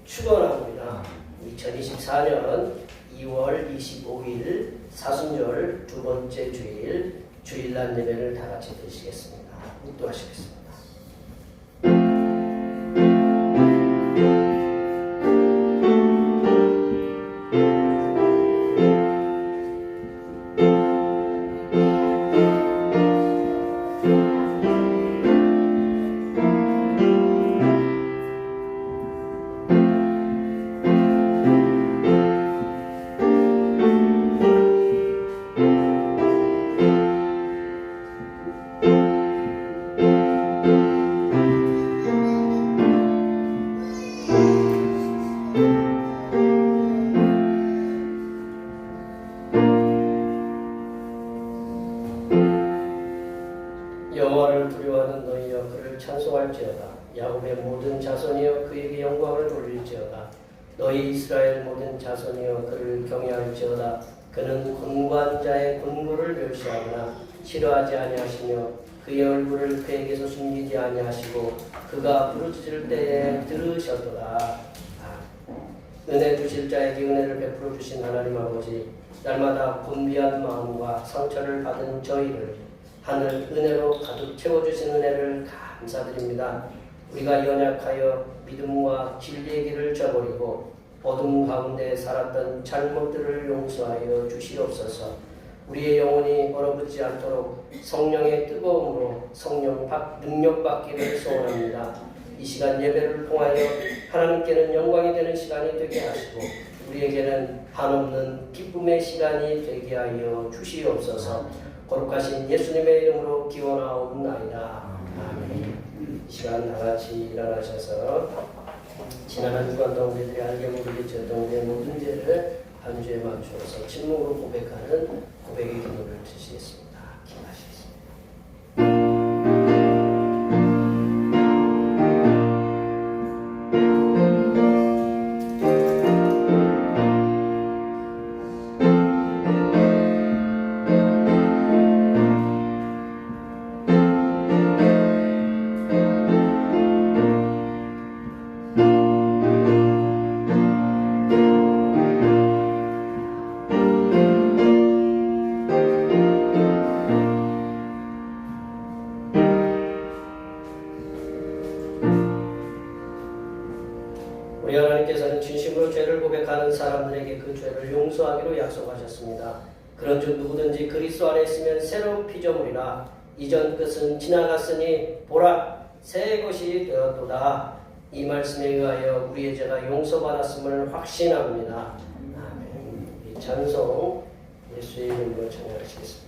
축원합니다. 2024년 2월 25일 사순절 두 번째 주일 주일날 예배를 다 같이 드시겠습니다. 묵도하시겠습니다. 여호와를 두려워하는 너희여 그를 찬송할지어다. 야곱의 모든 자손이여 그에게 영광을 돌릴지어다. 너희 이스라엘 모든 자손이여 그를 경외할지어다. 그는 곤고한 자의 곤고를 멸시하거나 싫어하지 아니하시며 그의 얼굴을 그에게서 숨기지 아니하시고 그가 부르짖을 때에 들으셨도다. 은혜 주실 자에게 은혜를 베풀어 주신 하나님 아버지, 날마다 곤비한 마음과 상처를 받은 저희를 하늘 은혜로 가득 채워주신 은혜를 감사드립니다. 우리가 연약하여 믿음과 진리의 길을 저버리고 어둠 가운데 살았던 잘못들을 용서하여 주시옵소서. 우리의 영혼이 얼어붙지 않도록 성령의 뜨거움으로 성령 능력 받기를 소원합니다. 이 시간 예배를 통하여 하나님께는 영광이 되는 시간이 되게 하시고 우리에게는 한없는 기쁨의 시간이 되게 하여 주시옵소서. 거룩하신 예수님의 이름으로 기원하옵나이다. 아멘. 이 시간 다같이 일어나셔서 지난 한 주간 동안 우리들이 알게 모르게 지었던 우리의 모든 죄를 한 주에 맞추어서 침묵으로 고백하는 고백의 기도를 드리겠습니다. 기도하시겠습니다. 우리 하나님께서는 진심으로 죄를 고백하는 사람들에게 그 죄를 용서하기로 약속하셨습니다. 그런즉 누구든지 그리스도 안에 있으면 새로운 피조물이라 이전 것은 지나갔으니 보라 새 것이 되었도다. 이 말씀에 의하여 우리의 죄가 용서받았음을 확신합니다. 아멘. 이 찬송 예수의 이름으로 찬양하시겠습니다.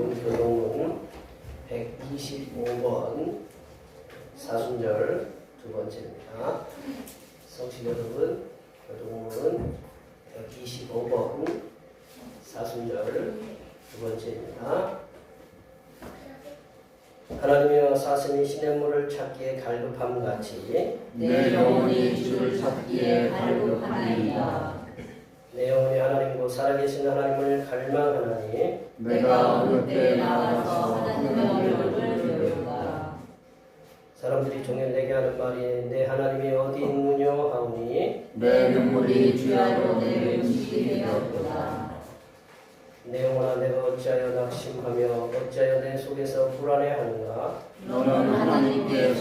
교동문 125번 사순절 두 번째입니다. 성식 여러분, 교동문 125번 사순절 두 번째입니다. 하나님이여 사슴이 시냇물을 찾기에 갈급함같이 내 영혼이 주를 찾기에 갈급하나이다. 내 영혼이 하나님과 살아계신 하나님을 갈망하나니 내가 어느 때 나와서 하나님의 얼굴을 배우라. 사람들이 종일 내게 하는 말이 내 하나님이 어디 있느뇨 하오니 내 눈물이 주야로 내 음식이 되었도다. 내 영혼아 내가 어찌하여 낙심하며 어찌하여 내 속에서 불안해하는가. 너는 하나님의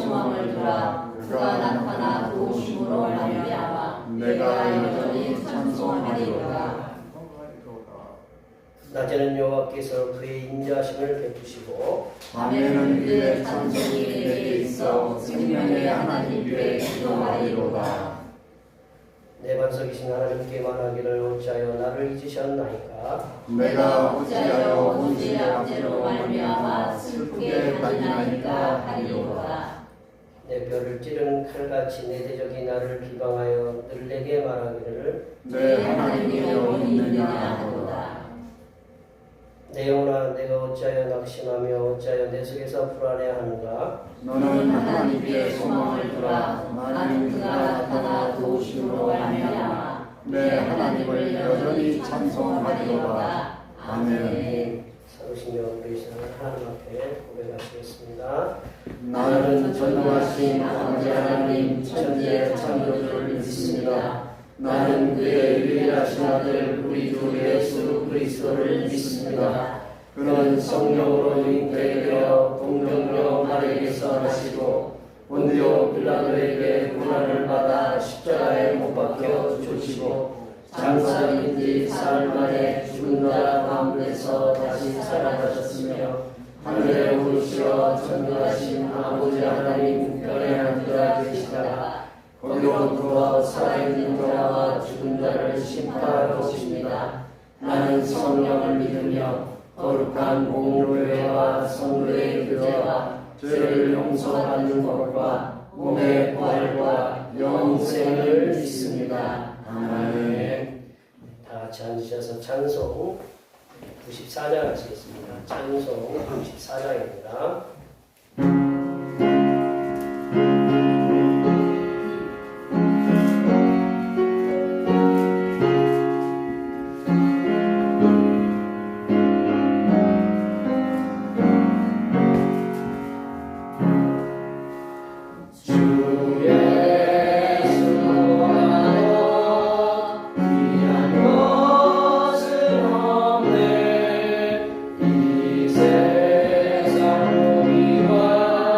소망을 두라. 그가 나타나 도우심으로 말미암아 내가 여전히 찬송하리로다. 낮에는 여호와께서 그의 인자심을 베푸시고 밤에는 그의 찬송이 내게 있어 생명의 하나님께 기도하리로다. 내 반석이신 하나님께 말하기를 어찌하여 나를 잊으셨나이까. 내가 어찌하여 본질의 압제로 말미암아 슬프게 다니나이까 하리로다. 내 뼈를 찌르는 칼같이 내 대적이 나를 비방하여 늘 내게 말하기를 내 하나님이 어디 있느냐 하도다. 내 영혼아 내가 어찌하여 낙심하며 어찌하여 내 속에서 불안해하는가. 너는 하나님께 소망을 두라. 나는 그가 나타나 도우심으로 말미암아 내 하나님을 여전히 찬송하리로다. 아멘. 사도신경 우리 하나님 앞에 고백하시겠습니다. 나는 전능하신 아버지 하나님 천지의 창조주를 믿습니다. 나는 그의 유일하신 아들 우리 주 예수 그리스도를 믿습니다. 그는 성령으로 잉태되어 동정녀 마리아에게서 나시고 본디오 빌라도에게 고난을 받아 십자가에 못 박혀 죽으시고 장사된 지 사흘 만에 죽은 자 가운데서 다시 살아나셨으며 하늘에 오르시어 전능하신 아버지 하나님 편에 앉아 계시다가 거기로부터 살아있는 자와 죽은 자를 심판하러 오십니다. 나는 성령을 믿으며 거룩한 공로회와 성도의 교제와 죄를 용서받는 것과 몸의 부활과 영생을 믿습니다. 아멘. 다 같이 앉으셔서 찬송 94장 하시겠습니다. 찬송 94장입니다. 세상 우리와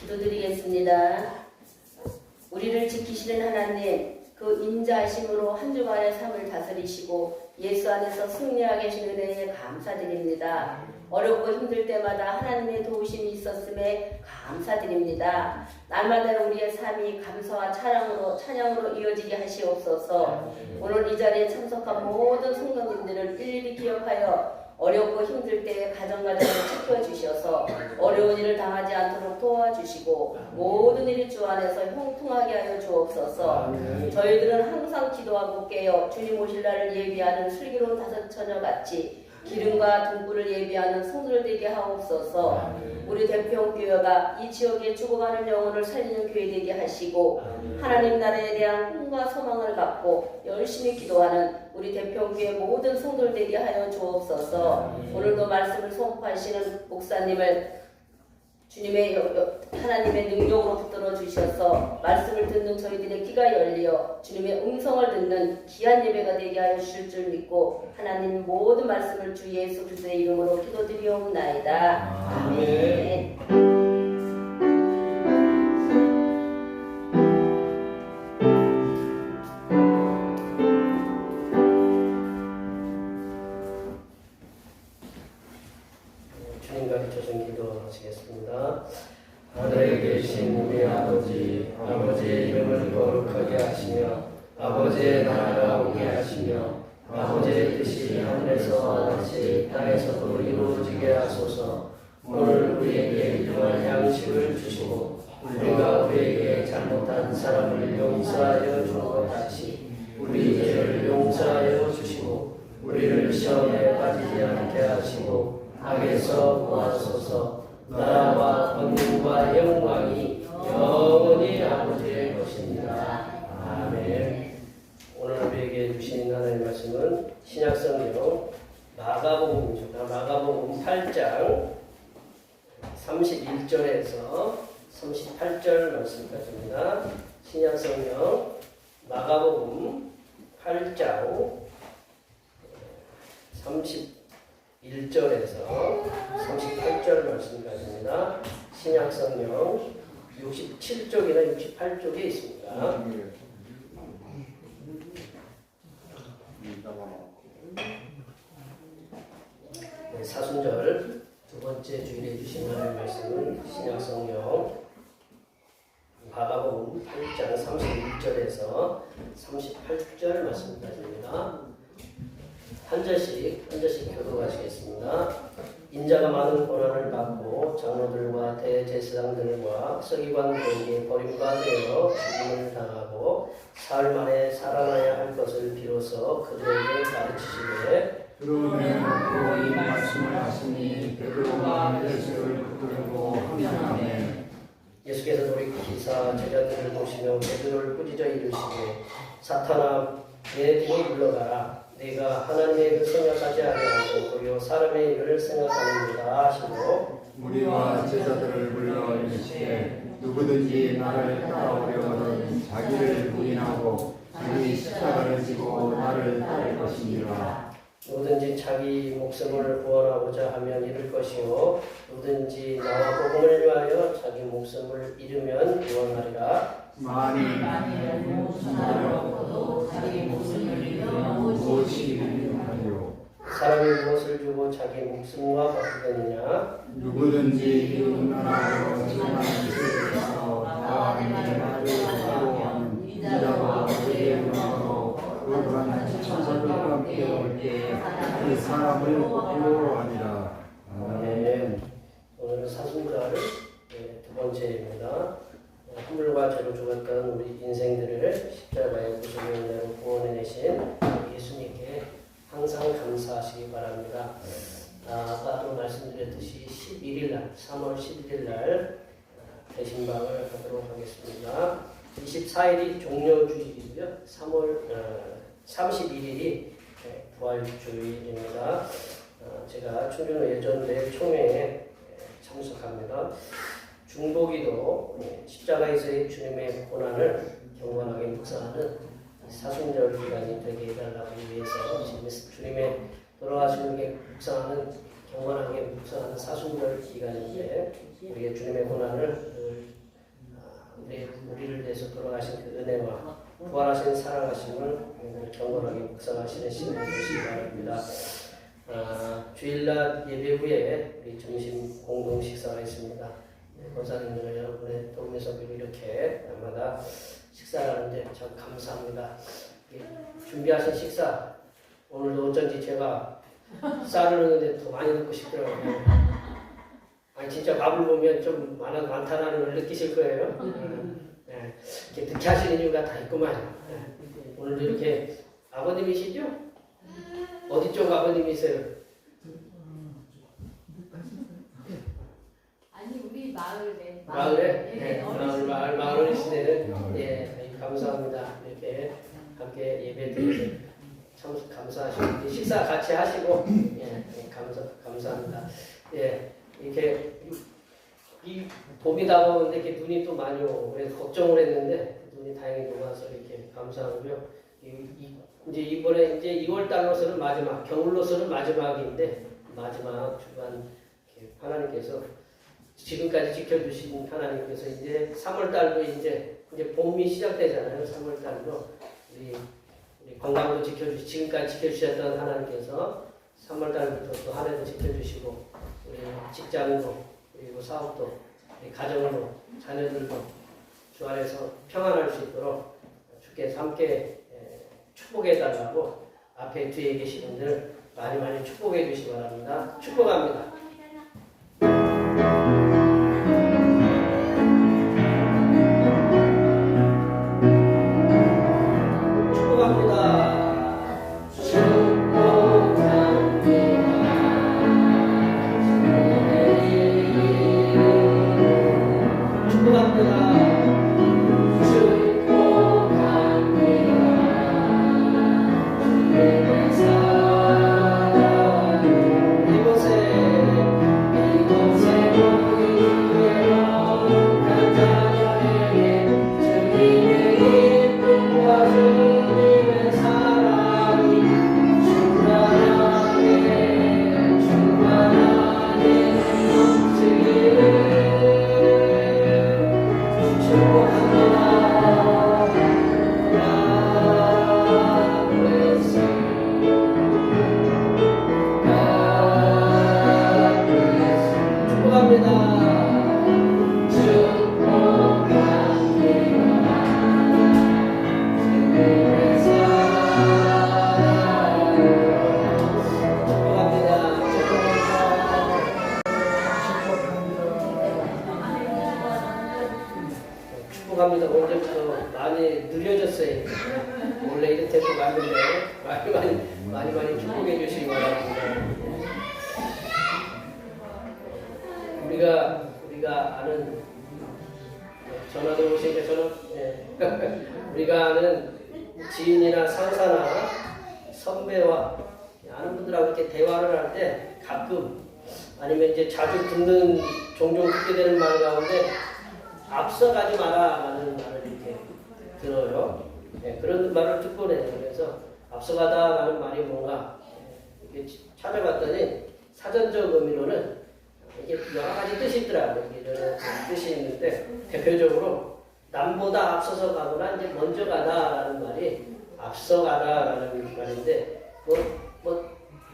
기도드리겠습니다. 우리를 지키시는 하나님, 그 인자하심으로 한 주간의 삶을 다스리시고 예수 안에서 승리하게 하신 은혜에 감사드립니다. 어렵고 힘들 때마다 하나님의 도우심이 있었음에 감사드립니다. 날마다 우리의 삶이 감사와 찬양으로 이어지게 하시옵소서. 오늘 이 자리에 참석한 모든 성도님들을 일일이 기억하여 어렵고 힘들 때에 가정을 지켜주셔서 어려운 일을 당하지 않도록 도와주시고 모든 일이 주 안에서 형통하게 하여 주옵소서. 저희들은 항상 기도하고 깨어 주님 오실 날을 예비하는 슬기로운 다섯 처녀같이 기름과 등불을 예비하는 성도들 되게 하옵소서. 우리 대평교회가 이 지역에 죽어가는 영혼을 살리는 교회 되게 하시고 하나님 나라에 대한 꿈과 소망을 갖고 열심히 기도하는 우리 대평교회 모든 성도들 되게 하여 주옵소서. 오늘도 말씀을 선포하시는 목사님을 주님의 하나님의 능력으로 붙들어 주셔서 말씀을 듣는 저희들의 귀가 열려 주님의 음성을 듣는 귀한 예배가 되게 하여 주실 줄 믿고 하나님 모든 말씀을 주 예수 그리스도의 이름으로 기도드리옵나이다. 아멘. 주님 가르쳐준 기도하시겠습니다. 하늘에 계신 우리 아버지, 아버지의 이름을 거룩하게 하시며 아버지의 나라가 오게 하시며 아버지의 뜻이 하늘에서 같이 땅에서도 이루어지게 하소서. 오늘 우리에게 일용할 양식을 주시고 우리가 우리에게 잘못한 사람을 용서하여 준 것 같이 우리 죄를 용서하여 주시고 우리를 시험에 빠지지 않게 하시고 악에서 구하소서. 나라와 권능과 영광이 영원히 아버지의 것입니다. 아멘. 오늘 우리에게 주신 하나님의 말씀은 신약성경 마가복음입니다. 마가복음 8장 31절에서 38절 말씀까지입니다. 신약성경 마가복음 8장 31절에서 38절 말씀까지입니다. 신약성경 67쪽이나 68쪽에 있습니다. 네, 사순절 두 번째 주일에 주신 하나님의 말씀은 신약성경 마가복음 8장 31절에서 38절 말씀까지입니다. 한 절씩 교독하시겠습니다. 인자가 많은 고난을 받고 장로들과 대제사장들과 서기관들에게 버림받아 죽임을 당하고 사흘 만에 살아나야 할 것을 비로소 그들에게 가르치시되 들어오면 이 말씀을 하시니 베드로가 예수를 붙들고 함께하네. 예수께서 돌이키사 제자들을 보시며 베드로를 꾸짖어 이르시되 사탄아 내 등에 물러가라. 내가 하나님의 일을 생각하지 아니하고 도리어 사람의 일을 생각하는도다 하시고 우리와 제자들을 불러 이르시되 누구든지 나를 따라오려거든 자기를 부인하고 자기 십자가를 지고 나를 따를 것이니라. 누구든지 자기 목숨을 구원하고자 하면 잃을 것이요 누구든지 나와 복음을 위하여 자기 목숨을 잃으면 구원하리라. 만일 무엇을 자기 목숨을 잃으면 무엇이 유익하리요. 사람이 무엇을 주고 자기 목숨과 바꾸겠느냐. 누구든지 이웃나라로 지난 것을 위해서 나와 내 말을 두려워하는 이자와 그의 영광으로 거룩한 천사들과 함께 올 때 그 사람을 두려워하리라. 아멘. 오늘은 사순절 두 번째입니다. 허물과 죄로 죽었던 우리 인생들을 십자가의 구속의 은혜로 구원해내신 예수님께 항상 감사하시기 바랍니다. 아까도 말씀드렸듯이 11일날 3월 11일날 대신방을 하도록 하겠습니다. 24일이 종료주일이고요. 3월 31일이 부활주일입니다. 제가 충주로 예전대 총회에 참석합니다. 중보기도 십자가에서의 주님의 고난을 경건하게 묵상하는 사순절 기간이 되게 해달라고 위해서 주님의 돌아가심을 묵상하는 경건하게 묵상하는 사순절 기간인데 우리의 주님의 고난을 우리를 위해서 돌아가신 그 은혜와 부활하신 사랑하심을 경건하게 묵상하시는 시간이 되시기 바랍니다. 주일날 예배 후에 우리 점심 공동 식사가 있습니다. 권사님들 여러분의 도움에서 이렇게 날마다 식사를 하는데 참 감사합니다. 준비하신 식사 오늘도 어쩐지 제가 쌀을 넣는데 더 많이 넣고 싶더라고요. 아니 진짜 밥을 보면 좀 많다라는 걸 느끼실 거예요. 네. 이렇게 듣게 하시는 이유가 다 있구만요. 네. 오늘도 이렇게 아버님이시죠? 어디 쪽 아버님이세요? 아니 우리 마을에. 마을에? 예, 네. 어르신. 마을이시네요. 예, 감사합니다. 이렇게 함께 예배 드리셔서 참 감사하시고 식사 같이 하시고 감사합니다. 예, 이렇게 이 봄이 다가오는데 이렇게 눈이 또 많이 오고 그래서 걱정을 했는데 눈이 다행히 녹아서 이렇게 감사하고요. 이제 이번에 이제 2월 달로서는 마지막, 겨울로서는 마지막인데 마지막 주간 하나님께서 지금까지 지켜주신 하나님께서 이제 3월 달도 이제 봄이 시작되잖아요. 3월 달도 우리 건강도 지금까지 지켜주셨던 하나님께서 3월 달부터 또 한 해도 지켜주시고 우리 직장도 그리고 사업도 우리 가정도 자녀들도 주 안에서 평안할 수 있도록 주께서 함께 축복해 달라고 앞에 뒤에 계신 분들 많이 축복해 주시기 바랍니다. 축복합니다. 축복합니다. 언제부터 많이 느려졌어요. 원래 이런 tempo 맞는데 많이 축복해 주시기 바랍니다. 우리가 아는 전화도 오시니까 우리가 아는 지인이나 상사나 선배와 아는 분들하고 이렇게 대화를 할 때 가끔 아니면 이제 자주 종종 듣게 되는 말 가운데 앞서가지 마라라는 말을 이렇게 들어요. 그런 말을 듣곤 해요. 그래서 앞서가다라는 말이 뭔가 이렇게 찾아봤더니 사전적 의미로는 이게 여러 가지 뜻이 있더라고요. 이런 뜻이 있는데 대표적으로 남보다 앞서서 가거나 이제 먼저 가다라는 말이 앞서가다라는 말인데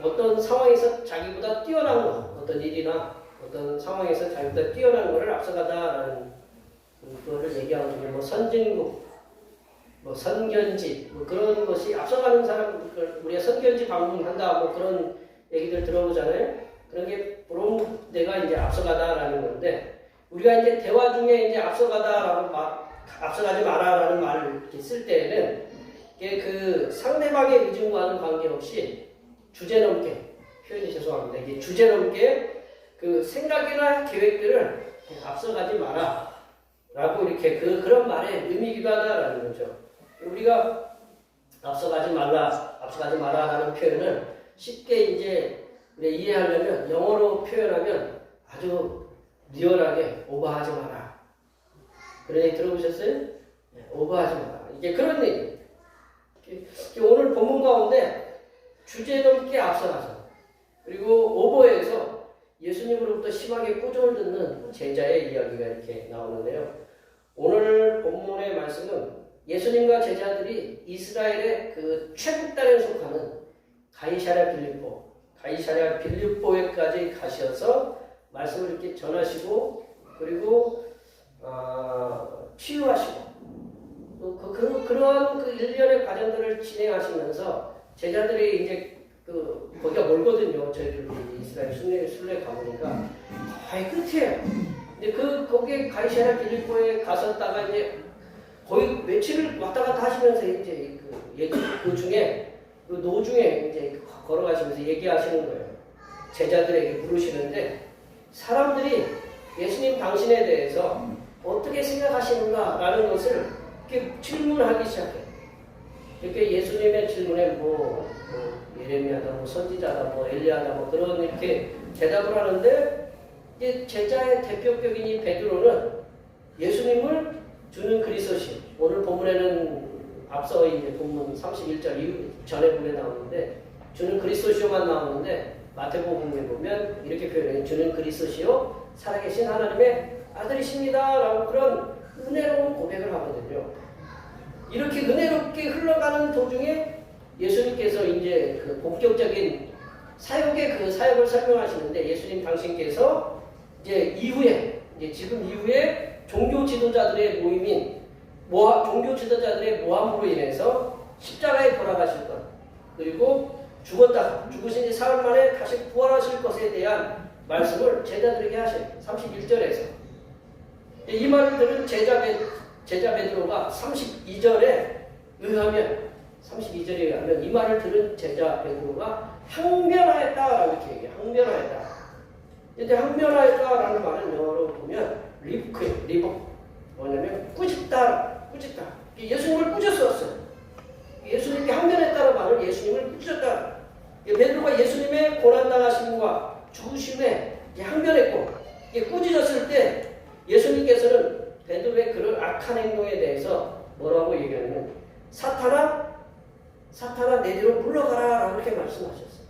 어떤 상황에서 자기보다 뛰어난 거, 어떤 일이나 어떤 상황에서 자기보다 뛰어난 거를 앞서가다라는 그거를 얘기하고 선진국, 선견지 그런 것이 앞서가는 사람 우리가 선견지 방문한다 그런 얘기들 들어보잖아요. 그런 게 그런 내가 이제 앞서가다라는 건데 우리가 이제 대화 중에 이제 앞서가지 마라라는 말을 이렇게 쓸 때에는 그 상대방의 의중과는 관계없이 주제넘게 표현이 죄송합니다. 이게 주제넘게 그 생각이나 계획들을 앞서가지 마라라고 이렇게 그런 말의 의미이기도 하다라는 거죠. 우리가 앞서가지 마라라는 표현을 쉽게 이제 이해하려면 영어로 표현하면 아주 리얼하게 오버하지 마라. 그런 얘기 들어보셨어요? 네, 오버하지 마라. 이게 그런 얘기예요. 오늘 본문 가운데 주제넘게 앞서가서 그리고 오버해서 예수님으로부터 심하게 꾸중을 듣는 제자의 이야기가 이렇게 나오는데요. 오늘 본문의 말씀은 예수님과 제자들이 이스라엘의 그 최북단에 속하는 가이사랴 빌립보에까지 가셔서 말씀을 이렇게 전하시고 그리고 치유하시고 그러한 그 일련의 과정들을 진행하시면서 제자들이 이제 거기가 멀거든요. 저희들 이스라엘 순례 가보니까 거의 끝이에요. 근데 거기에 가이사랴 빌립보에 가셨다가 이제 거의 며칠을 왔다 갔다 하시면서 이제 그 중에 그 노중에 이제 걸어가시면서 얘기하시는 거예요. 제자들에게 물으시는데 사람들이 예수님 당신에 대해서 어떻게 생각하시는가라는 것을 이렇게 질문하기 시작해요. 이렇게 예수님의 질문에 예레미야다, 선지자다, 엘리야다, 그런 이렇게 대답을 하는데 이제 제자의 대표격인 이 베드로는 예수님을 주는 그리스도시. 오늘 본문에는 앞서 이제 본문 31절 이후 전에 보면 나오는데 주는 그리스도시요만 나오는데 마태복음에 보면 이렇게 표현해요. 주는 그리스도시요 살아계신 하나님의 아들이십니다라고 그런 은혜로운 고백을 하거든요. 이렇게 은혜롭게 흘러가는 도중에 예수님께서 이제 그 본격적인 사역의 그 사역을 설명하시는데 예수님 당신께서 이제 지금 이후에 종교 지도자들의 종교 지도자들의 모함으로 인해서 십자가에 돌아가실 것, 그리고 죽으신 지 사흘 만에 다시 부활하실 것에 대한 말씀을 제자들에게 하셔요. 31절에서. 이 말을 들은 제자 베드로가 32절에 의하면 이 말을 들은 제자 베드로가 항변하였다라고 이렇게 얘기해요. 항변하였다. 근데 항변하였다라는 말은 영어로 보면 리복. 뭐냐면 꾸짖다. 예수님을 꾸짖었어요. 예수님께 항변했다는 말은 예수님을 꾸짖었다. 베드로가 예수님의 고난당하심과 죽으심에 항변했고 꾸짖었을 때 예수님께서는 베드로의 그런 악한 행동에 대해서 뭐라고 얘기하냐면 사탄아 내 뒤로 물러가라 라고 이렇게 말씀하셨어요.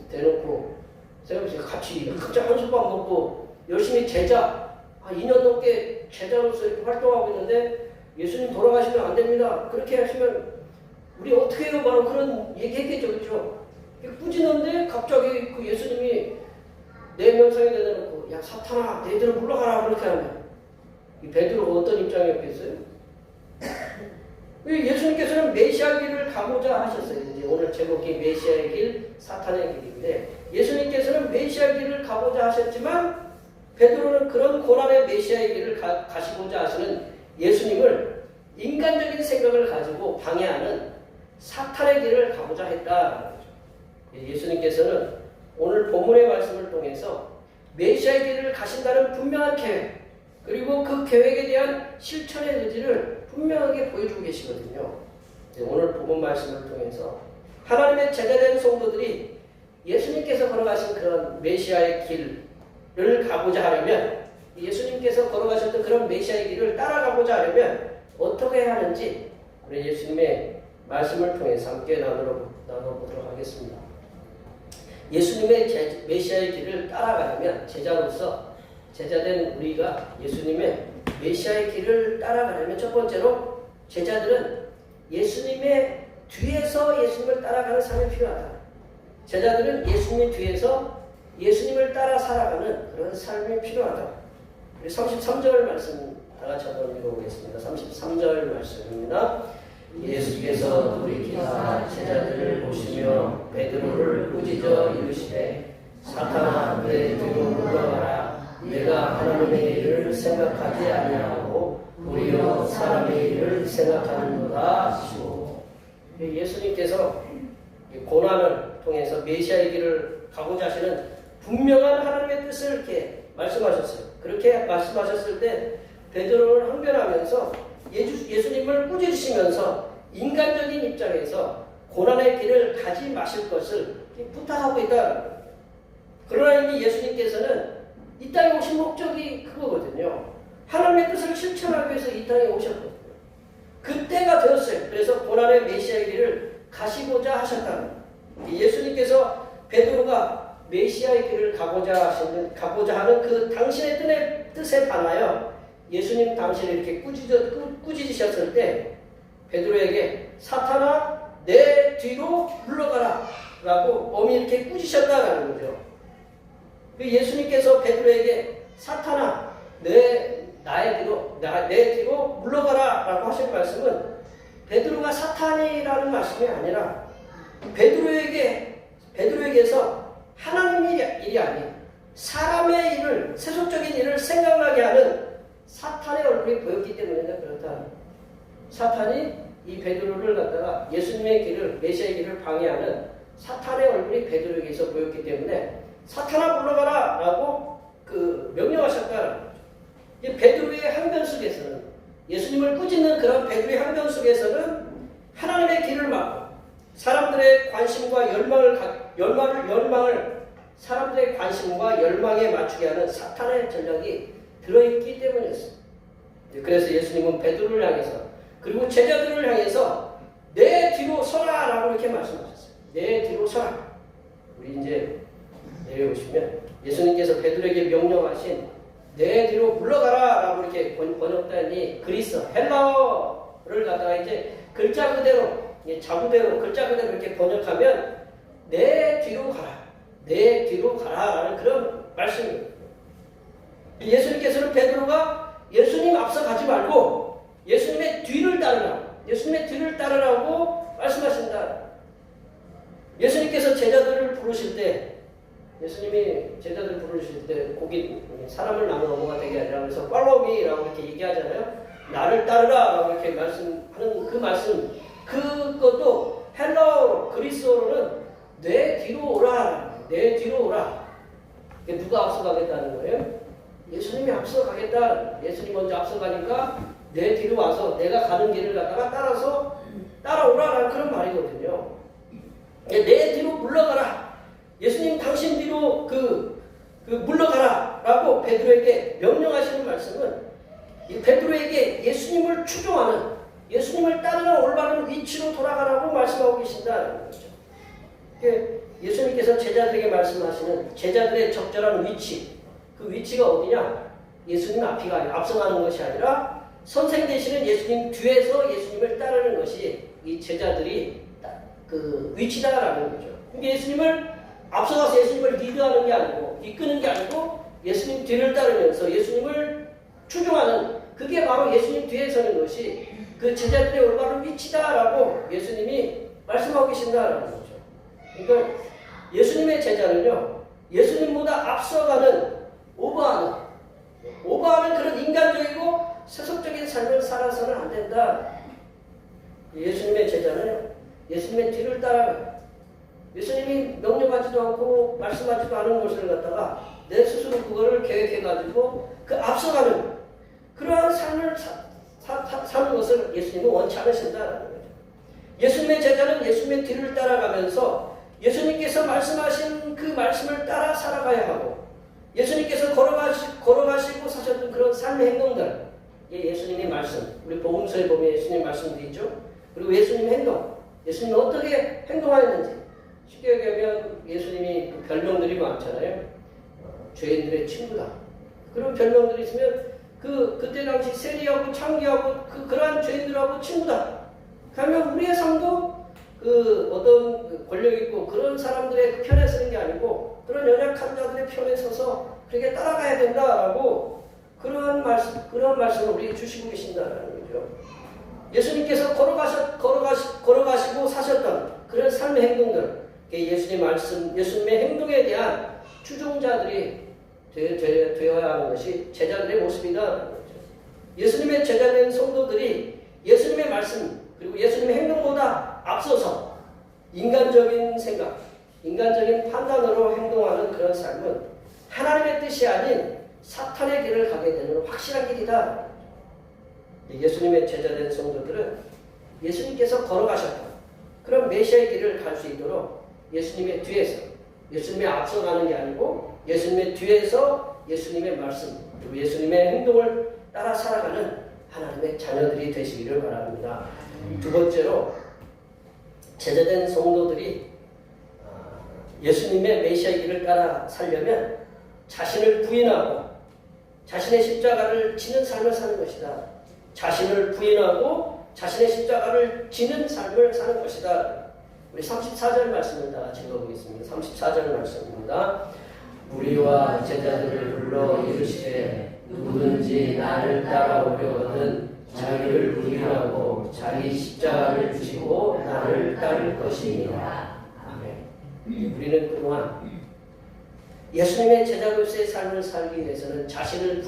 대놓고 생각해보세요. 같이 각자 한솥밥 먹고 열심히 2년 넘게 제자로서 이렇게 활동하고 있는데 예수님 돌아가시면 안 됩니다. 그렇게 하시면 우리 어떻게 해요? 바로 그런 얘기했겠죠. 그렇죠? 꾸짖는데 갑자기 그 예수님이 내 명상에 대놓고 야 사탄아 내 뒤로 물러가라 그렇게 하면 이 베드로가 어떤 입장이었겠어요? 예수님께서는 메시아 길을 가고자 하셨어요. 이제 오늘 제목이 메시아의 길, 사탄의 길인데 예수님께서는 메시아 길을 가고자 하셨지만 베드로는 그런 고난의 메시아의 길을 가시고자 하시는 예수님을 인간적인 생각을 가지고 방해하는 사탄의 길을 가고자 했다. 예수님께서는 오늘 본문의 말씀을 통해서 메시아의 길을 가신다는 분명한 계획, 그리고 그 계획에 대한 실천의 의지를 분명하게 보여주고 계시거든요. 오늘 본문 말씀을 통해서 하나님의 제자된 성도들이 예수님께서 걸어가신 그런 메시아의 길을 가고자 하려면, 예수님께서 걸어가셨던 그런 메시아의 길을 따라가고자 하려면 어떻게 해야 하는지 우리 예수님의 말씀을 통해서 함께 나눠보도록 하겠습니다. 예수님의 메시아의 길을 따라가려면 제자된 우리가 예수님의 메시아의 길을 따라가려면 첫 번째로 제자들은 예수님의 뒤에서 예수님을 따라가는 삶이 필요하다. 제자들은 예수님의 뒤에서 예수님을 따라 살아가는 그런 삶이 필요하다. 우리 33절 말씀 다 같이 한번 읽어보겠습니다. 33절 말씀입니다. 예수께서 돌이키사 제자들을 보시며 베드로를 꾸짖어 이르시되 사탄아 내 뒤로 물러가라. 내가 하나님의 일을 생각하지 아니하고 오히려 사람의 일을 생각하는도다 하시고, 예수님께서 고난을 통해서 메시아의 길을 가고자 하시는 분명한 하나님의 뜻을 이렇게 말씀하셨어요. 그렇게 말씀하셨을 때 베드로를 항변하면서 예수님을 꾸짖으시면서 인간적인 입장에서 고난의 길을 가지 마실 것을 부탁하고 있다. 그러나 이미 예수님께서는 이 땅에 오신 목적이 그거거든요. 하나님의 뜻을 실천하기 위해서 이 땅에 오셨거든요. 그때가 되었어요. 그래서 고난의 메시아의 길을 가시고자 하셨다는. 예수님께서 베드로가 메시아의 길을 가고자 하는 그 당신의 뜻에 반하여 예수님 당신을 이렇게 꾸짖으셨을 때 베드로에게 사탄아 내 뒤로 물러가라 라고 엄히 이렇게 꾸짖으셨다라는 거죠. 예수님께서 베드로에게 사탄아 내 뒤로 물러가라 라고 하신 말씀은 베드로가 사탄이라는 말씀이 아니라 베드로에게서 하나님 일이 아닌 사람의 일을, 세속적인 일을 생각나게 하는 사탄의 얼굴이 보였기 때문에 그렇다. 사탄이 이 베드로를 갖다가 예수님의 길을, 메시아의 길을 방해하는 사탄의 얼굴이 베드로에게서 보였기 때문에 사탄아 물러가라 라고 명령하셨다는 거죠. 베드로의 항변 속에서는, 예수님을 꾸짖는 그런 베드로의 항변 속에서는 하나님의 길을 막고 사람들의 관심과 열망을 사람들의 관심과 열망에 맞추게 하는 사탄의 전략이 들어있기 때문이었습니다. 그래서 예수님은 베드로를 향해서, 그리고 제자들을 향해서 내 뒤로 서라 라고 이렇게 말씀하셨어요. 내 뒤로 서라. 우리 이제 내려오시면 예수님께서 베드로에게 명령하신 내 뒤로 물러가라 라고 이렇게 번역단이 그리스 헬라어를 갖다가 이제 글자 그대로 이렇게 번역하면 내 뒤로 가라라는 그런 말씀입니다. 예수님께서는 베드로가 예수님 앞서 가지 말고 예수님의 뒤를 따르라고 말씀하신다. 예수님께서 제자들을 부르실 때 거기 사람을 나무 넘어가 되게 아니라 그래서 follow me라고 이렇게 얘기하잖아요. 나를 따르라라고 이렇게 말씀하는 그 말씀, 그것도 헬라어로, 그리스어로는 내 뒤로 오라. 누가 앞서가겠다는 거예요? 예수님이 앞서가겠다. 예수님 먼저 앞서가니까 내 뒤로 와서 내가 가는 길을 갖다가 따라오라라는 그런 말이거든요. 내 뒤로 물러가라. 예수님 당신 뒤로 물러가라 라고 베드로에게 명령하시는 말씀은 베드로에게 예수님을 추종하는, 예수님을 따르는 올바른 위치로 돌아가라고 말씀하고 계신다는 거죠. 예수님께서 제자들에게 말씀하시는 제자들의 적절한 위치, 그 위치가 어디냐? 예수님 앞서가는 것이 아니라 선생 되시는 예수님 뒤에서 예수님을 따르는 것이 이 제자들이 그 위치다라는 거죠. 예수님을 앞서가서 예수님을 리드하는 게 아니고, 이끄는 게 아니고 예수님 뒤를 따르면서 예수님을 추종하는, 그게 바로 예수님 뒤에 서는 것이 그 제자들의 올바른 위치다라고 예수님이 말씀하고 계신다라는 거죠. 그러니까 예수님의 제자는요, 예수님보다 앞서가는, 오버하는 그런 인간적이고 세속적인 삶을 살아서는 안 된다. 예수님의 제자는요, 예수님의 뒤를 따라가요. 예수님이 명령하지도 않고 말씀하지도 않은 것을 갖다가 내 스스로 그거를 계획해가지고 그 앞서가는 그러한 삶을 사는 것을 예수님은 원치 않으신다는 거죠. 예수님의 제자는 예수님의 뒤를 따라가면서 예수님께서 말씀하신 그 말씀을 따라 살아가야 하고, 예수님께서 걸어가시고 사셨던 그런 삶의 행동들, 예수님의 말씀, 우리 복음서에 보면 예수님 말씀도 있죠. 그리고 예수님의 행동, 예수님이 어떻게 행동하였는지, 쉽게 얘기하면 예수님이 별명들이 많잖아요. 죄인들의 친구다. 그런 별명들이 있으면 그때 당시 세리하고 창기하고 그러한 죄인들하고 친구다. 그러면 우리의 삶도 어떤 권력 있고 그런 사람들의 편에 서는 게 아니고 그런 연약한 자들의 편에 서서 그렇게 따라가야 된다라고 그런 말씀을 우리에게 주시고 계신다는 거죠. 예수님께서 걸어가시고 사셨던 그런 삶의 행동들, 예수님의 말씀, 예수님의 행동에 대한 추종자들이 되어야 하는 것이 제자들의 모습이다. 예수님의 제자된 성도들이 예수님의 말씀 그리고 예수님의 행동보다 앞서서 인간적인 생각, 인간적인 판단으로 행동하는 그런 삶은 하나님의 뜻이 아닌 사탄의 길을 가게 되는 확실한 길이다. 예수님의 제자된 성도들은 예수님께서 걸어가셨던 그런 메시아의 길을 갈 수 있도록 예수님의 뒤에서, 예수님의 앞서 가는 게 아니고 예수님의 뒤에서 예수님의 말씀 그리고 예수님의 행동을 따라 살아가는 하나님의 자녀들이 되시기를 바랍니다. 두 번째로 제자된 성도들이 예수님의 메시아의 길을 따라 살려면 자신을 부인하고 자신의 십자가를 지는 삶을 사는 것이다. 자신을 부인하고 자신의 십자가를 지는 삶을 사는 것이다. 우리 34절 말씀을 다 같이 읽어보겠습니다. 34절 말씀입니다. 무리와 제자들을 불러 이르시되 누구든지 나를 따라오려거든 자기를 부인하고 자기 십자가를 지고 나를 따를 것이니라. 아멘. 우리는 그동안 예수님의 제자로서의 삶을 살기 위해서는 자신을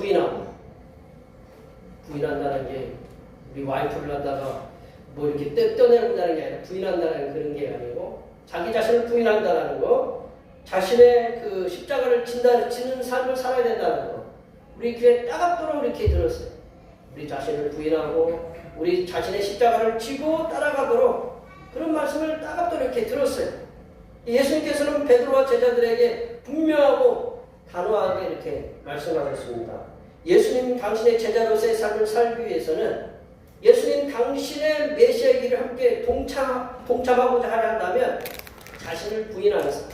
부인한다는 게 우리 와이프를 갖다가 뭐 이렇게 떼내는다는 게 아니라 부인한다는 그런 게 아니고 자기 자신을 부인한다는 거, 자신의 그 십자가를 지는 삶을 살아야 된다는 거. 우리 귀에 따갑도록 이렇게 들었어요. 우리 자신을 부인하고 우리 자신의 십자가를 지고 따라가도록 그런 말씀을 따갑도록 이렇게 들었어요. 예수님께서는 베드로와 제자들에게 분명하고 단호하게 이렇게 말씀하셨습니다. 예수님 당신의 제자로서의 삶을 살기 위해서는 예수님 당신의 메시아의 길을 함께 동참하고자 한다면 자신을 부인하는 삶,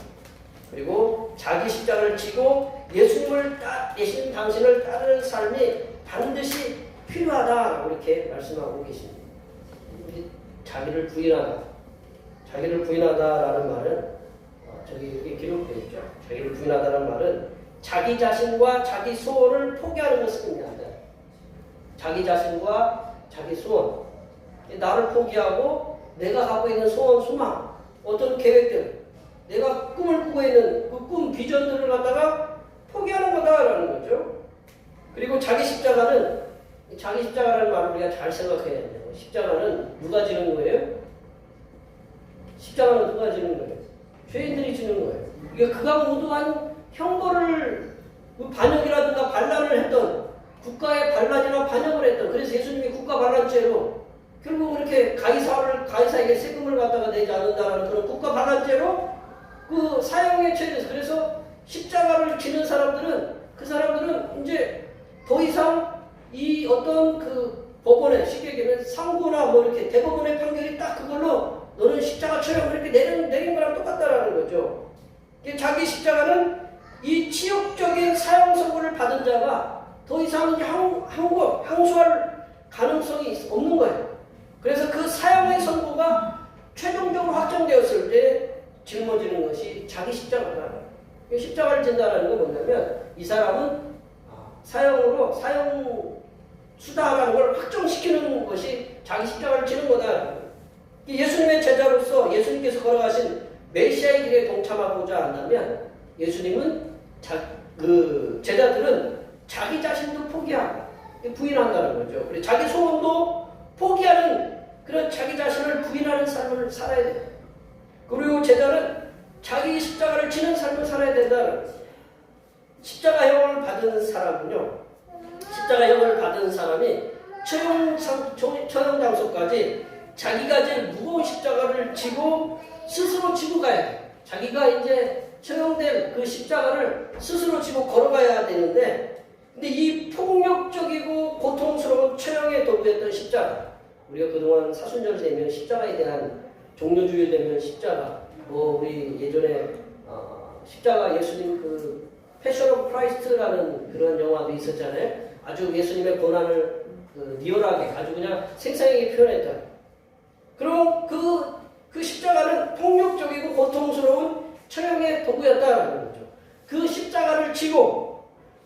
그리고 자기 십자가를 지고 예수님 당신을 따르는 삶이 반드시 필요하다라고 이렇게 말씀하고 계십니다. 자기를 부인하다라는 말은 저기 기록되어 있죠. 자기를 부인하다는 말은 자기 자신과 자기 소원을 포기하는 것을 의미한다. 자기 자신과 자기 소원, 나를 포기하고 내가 갖고 있는 소원, 소망, 어떤 계획들, 내가 꿈을 꾸고 있는 그 꿈, 비전들을 갖다가 포기하는 거다라는 거죠. 그리고 자기 십자가라는 말을 우리가 잘 생각해야 돼요. 십자가는 누가 지는 거예요? 십자가는 누가 지는 거예요? 죄인들이 지는 거예요. 그러니까 그가 무도한 형벌을 반역이라든가 반란을 했던, 국가의 반란이나 반역을 했던, 그래서 예수님이 국가 반란죄로 결국 그렇게 가이사에게 세금을 갖다가 내지 않는다는 그런 국가 반란죄로 그 사형에 처해져서, 그래서 십자가를 지는 사람들은 이제 더 이상 이 어떤 그 법원에 쉽게 얘기하면 상고나 뭐 이렇게 대법원의 판결이 딱 그걸로 너는 십자가처럼 이렇게 내린 거랑 똑같다라는 거죠. 자기 십자가는 이 치욕적인 사형 선고를 받은 자가 더 이상 항소할 가능성이 없는 거예요. 그래서 그 사형의 선고가 최종적으로 확정되었을 때 짊어지는 것이 자기 십자가다. 십자가를 진다는 건 뭐냐면 이 사람은 사형 수다라는 걸 확정시키는 것이 자기 십자가를 지는 거다. 예수님의 제자로서 예수님께서 걸어가신 메시아의 길에 동참하고자 한다면 예수님은 제자들은 자기 자신도 포기하고 부인한다는 거죠. 그리고 자기 소원도 포기하는 그런 자기 자신을 부인하는 삶을 살아야 돼요. 그리고 제자는 자기 십자가를 지는 삶을 살아야 된다는 거예요. 십자가형을 받은 사람이 처형 장소까지 자기가 제일 무거운 십자가를 스스로 지고 가야 돼요. 자기가 이제 처형된 그 십자가를 스스로 지고 걸어가야 되는데, 근데 이 폭력적이고 고통스러운 처형에 도구했던 십자가, 우리가 그동안 사순절 되면 십자가에 대한 종료주일 되면 십자가, 우리 예전에 십자가 예수님 그 패션 오브 크라이스트라는 그런 영화도 있었잖아요. 아주 예수님의 고난을 리얼하게 아주 그냥 생생하게 표현했다. 그럼 그 십자가는 폭력적이고 고통스러운 처형의 도구였다는 거죠. 그 십자가를 지고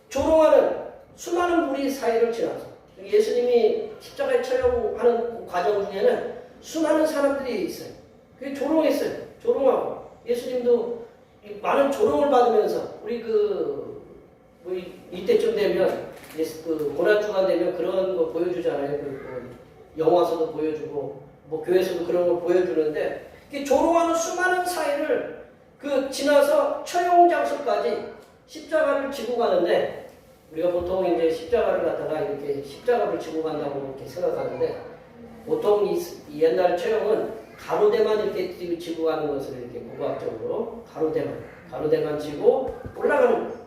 조롱하는 수많은 무리 사이를 지나서 예수님이 십자가에 처형하는 과정 중에는 수많은 사람들이 있어요. 그게 조롱했어요. 조롱하고 예수님도 많은 조롱을 받으면서 우리 이때쯤 되면 고난주간 되면 그런 거 보여주잖아요. 영화서도 보여주고 교회에서도 그런 걸 보여주는데, 조롱하는 수많은 사이를 지나서 처형 장소까지 십자가를 지고 가는데, 우리가 보통 이제 십자가를 갖다가 이렇게 십자가를 지고 간다고 이렇게 생각하는데, 보통 이 옛날 처형은 가로대만 이렇게 지고 가는 것을 이렇게 고고학적으로 가로대만 지고 올라가는 거예요.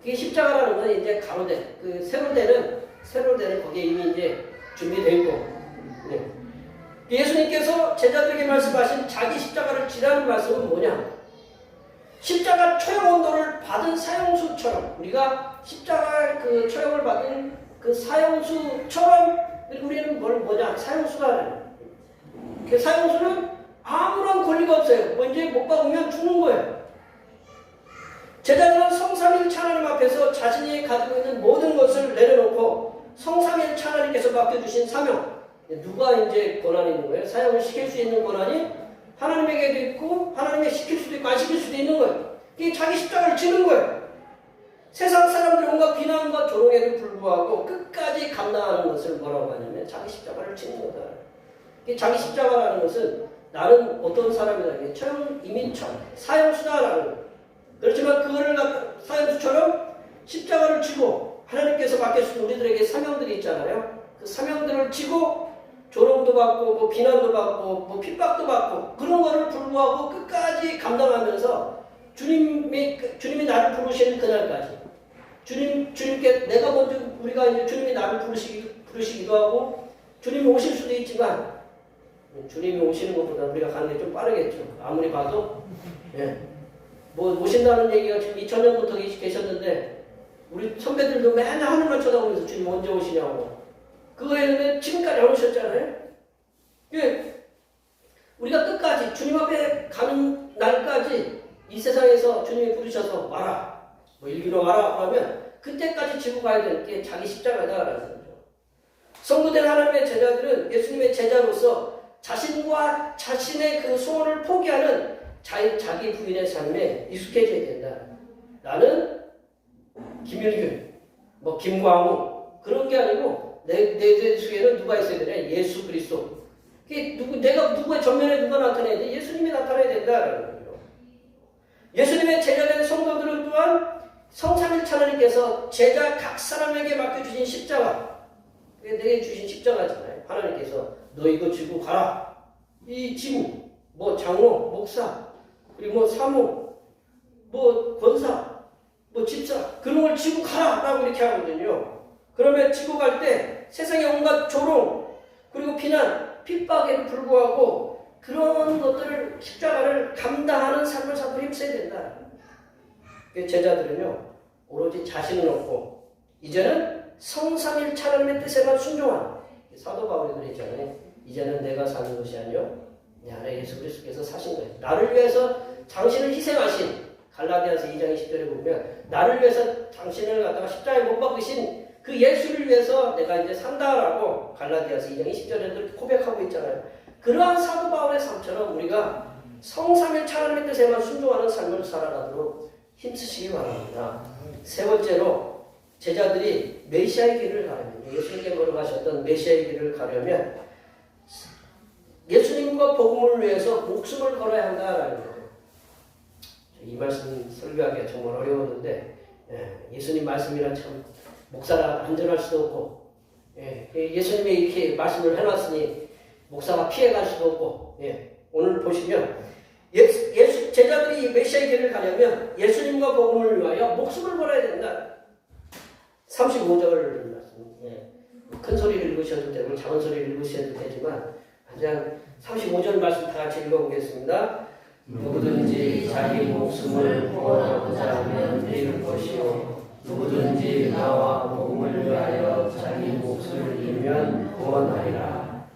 이게 십자가라는 건 이제 가로대, 세로대는 거기에 이미 이제 준비되어 있고, 네. 예수님께서 제자들에게 말씀하신 자기 십자가를 지라는 말씀은 뭐냐? 십자가 처형 온도를 받은 사형수처럼 우리가 십자가 그 처형을 받은 그 사형수처럼 우리는 뭐냐 사형수가 그 사형수는 아무런 권리가 없어요. 언제 못 박으면 죽는 거예요. 제자들은 성삼일체 하나님 앞에서 자신이 가지고 있는 모든 것을 내려놓고 성삼일체 하나님께서 맡겨주신 사명, 누가 이제 권한이 있는 거예요? 사형을 시킬 수 있는 권한이 하나님에게도 있고 하나님이 시킬 수도 있고 안 시킬 수도 있는 거예요. 이게 자기 십자가를 지는 거예요. 세상 사람들의 온갖 비난과 조롱에도 불구하고 끝까지 감당하는 것을 뭐라고 하냐면 자기 십자가를 지는 거다. 이게 자기 십자가라는 것은 나는 어떤 사람이다. 처형 이미 사형수다라는 거예요. 그렇지만 그거를 사형수처럼 십자가를 지고 하나님께서 맡겨주신 우리들에게 사명들이 있잖아요. 그 사명들을 지고 조롱도 받고 뭐 비난도 받고 뭐 핍박도 받고 그런 거를 불구하고 끝까지 감당하면서 주님이 나를 부르시는 그날까지 주님께 내가 먼저 우리가 이제 주님이 나를 부르시기도 하고 주님이 오실 수도 있지만 주님이 오시는 것보다 우리가 가는 게 좀 빠르겠죠. 아무리 봐도 뭐 오신다는 얘기가 지금 2000년부터 계셨는데 우리 선배들도 맨날 하늘만 쳐다보면서 주님 언제 오시냐고 그거에는 지금까지 안 오셨잖아요. 우리가 끝까지 주님 앞에 가는 날까지 이 세상에서 주님이 부르셔서 와라 뭐 일기로 와라 하면 그때까지 지고 가야 될 게 자기 십자가다라는 거죠. 성도된 하나님의 제자들은 예수님의 제자로서 자신과 자신의 그 소원을 포기하는 자기 부인의 삶에 익숙해져야 된다. 나는 김일균, 뭐 김광우 그런 게 아니고 내 속에는 누가 있어야 되냐? 예수 그리스도. 내가 누구의 전면에 누가 나타나야 돼? 예수님이 나타나야 된다라는 거죠. 예수님의 제자된 성도들은 또한 성삼일체 하나님께서 제자 각 사람에게 맡겨주신 십자가, 내게 주신 십자가잖아요. 하나님께서 너 이거 지고 가라. 이 지구, 뭐 장로, 목사, 그리고 뭐 사모, 뭐 권사, 뭐 집사 그런 걸 지고 가라라고 이렇게 하거든요. 그러면 지고 갈 때 세상의 온갖 조롱 그리고 비난, 핍박에도 불구하고 그런 것들을 십자가를 감당하는 삶을 살고 힘써야 된다. 제자들은요 오로지 자신을 얻고 이제는 성삼일체 하나님의 뜻에만 순종한 사도 바울이 그랬잖아요. 이제는 내가 사는 것이 아니요 내 안에 예수 그리스도께서 사신 거예요. 나를 위해서 당신을 희생하신 갈라디아서 2장 20절에 보면 나를 위해서 당신을 갖다가 십자가에 못 박으신 그 예수를 위해서 내가 이제 산다라고 갈라디아서 2장 20절에도 고백하고 있잖아요. 그러한 사도 바울의 삶처럼 우리가 성삼일체 하나님의 뜻에만 순종하는 삶을 살아가도록 힘쓰시기 바랍니다. 세 번째로 제자들이 메시아의 길을 가려면 예수님께 걸어가셨던 메시아의 길을 가려면 예수님과 복음을 위해서 목숨을 걸어야 한다라는 거예요. 이 말씀 설교하기가 정말 어려웠는데 예수님 말씀이란 참 목사라 안전할 수도 없고 예수님이 이렇게 말씀을 해놨으니 목사가 피해갈 수도 없고 오늘 보시면 제자들이 메시아의 길을 가려면 예수님과 복음을 위하여 목숨을 걸어야 된다. 35절 말씀 큰 소리를 읽으셔도 되고 작은 소리를 읽으셔도 되지만 그냥 35절 말씀 다 같이 읽어보겠습니다. 누구든지 자기 목숨을 구원하고자 하면 잃을 것이요 누구든지 나와 복음을 위하여 자기 목숨을 잃으면 구원하리라.